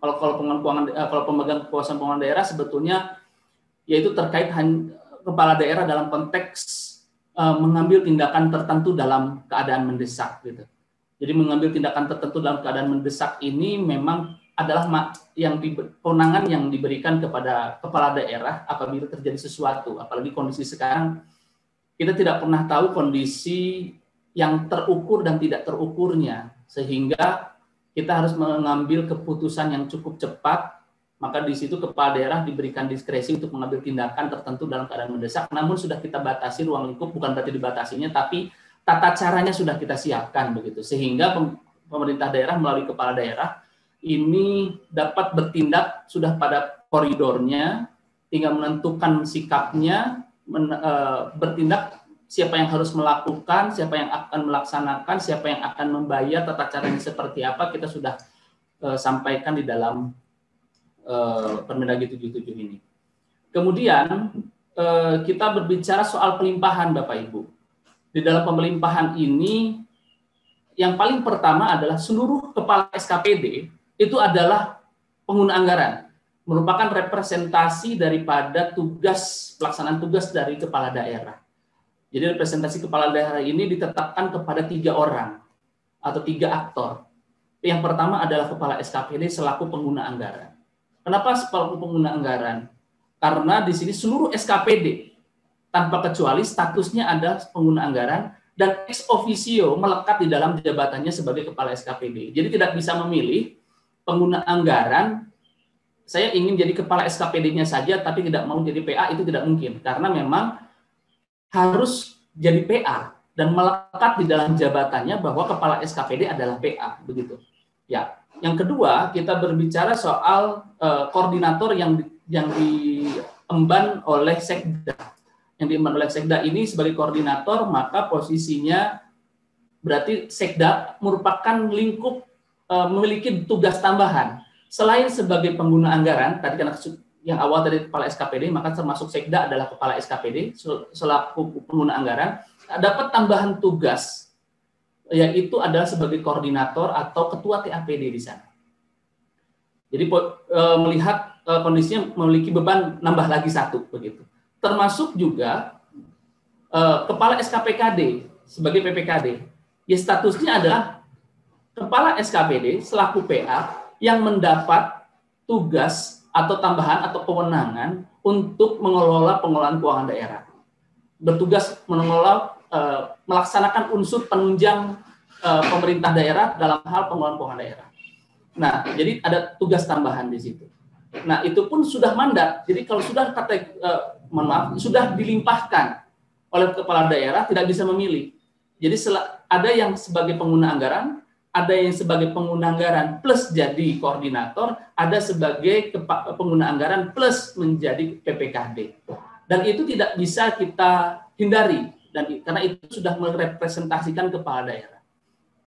Kalau pemegang kekuasaan keuangan daerah sebetulnya yaitu terkait kepala daerah dalam konteks mengambil tindakan tertentu dalam keadaan mendesak gitu. Jadi mengambil tindakan tertentu dalam keadaan mendesak ini memang adalah kewenangan yang diberikan kepada kepala daerah apabila terjadi sesuatu, apalagi kondisi sekarang kita tidak pernah tahu kondisi yang terukur dan tidak terukurnya, sehingga kita harus mengambil keputusan yang cukup cepat. Maka di situ kepala daerah diberikan diskresi untuk mengambil tindakan tertentu dalam keadaan mendesak, namun sudah kita batasi ruang lingkup, bukan berarti dibatasinya, tapi tata caranya sudah kita siapkan begitu, sehingga pemerintah daerah melalui kepala daerah ini dapat bertindak sudah pada koridornya, tinggal menentukan sikapnya, bertindak siapa yang harus melakukan, siapa yang akan melaksanakan, siapa yang akan membayar, tata caranya seperti apa, kita sudah sampaikan di dalam Permendagri 77 ini. Kemudian kita berbicara soal pelimpahan Bapak Ibu. Di dalam pelimpahan ini yang paling pertama adalah seluruh kepala SKPD itu adalah pengguna anggaran, merupakan representasi daripada pelaksanaan tugas dari kepala daerah. Jadi representasi kepala daerah ini ditetapkan kepada 3 orang atau 3 aktor. Yang pertama adalah kepala SKPD selaku pengguna anggaran. Kenapa selaku pengguna anggaran? Karena di sini seluruh SKPD tanpa kecuali statusnya adalah pengguna anggaran dan ex officio melekat di dalam jabatannya sebagai kepala SKPD. Jadi tidak bisa memilih pengguna anggaran, saya ingin jadi kepala SKPD-nya saja tapi tidak mau jadi PA, itu tidak mungkin. Karena memang harus jadi PA dan melekat di dalam jabatannya bahwa kepala SKPD adalah PA, begitu. Ya. Yang kedua, kita berbicara soal koordinator yang diemban oleh Sekda. Yang diemban oleh Sekda ini sebagai koordinator, maka posisinya berarti Sekda merupakan lingkup memiliki tugas tambahan. Selain sebagai pengguna anggaran, tadi karena yang awal dari kepala SKPD, maka termasuk Sekda adalah kepala SKPD selaku pengguna anggaran, dapat tambahan tugas, yaitu adalah sebagai koordinator atau ketua TAPD di sana. Jadi melihat kondisinya memiliki beban nambah lagi 1 begitu. Termasuk juga kepala SKPKD sebagai PPKD. Ya statusnya adalah kepala SKPD selaku PA yang mendapat tugas atau tambahan atau kewenangan untuk mengelola pengelolaan keuangan daerah. Bertugas melaksanakan unsur penunjang pemerintah daerah dalam hal pengelolaan keuangan daerah. Nah, jadi ada tugas tambahan di situ. Nah, itu pun sudah mandat. Jadi kalau sudah sudah dilimpahkan oleh kepala daerah, tidak bisa memilih. Jadi ada yang sebagai pengguna anggaran, ada yang sebagai pengguna anggaran plus jadi koordinator, ada sebagai pengguna anggaran plus menjadi PPKD. Dan itu tidak bisa kita hindari, dan karena itu sudah merepresentasikan kepala daerah.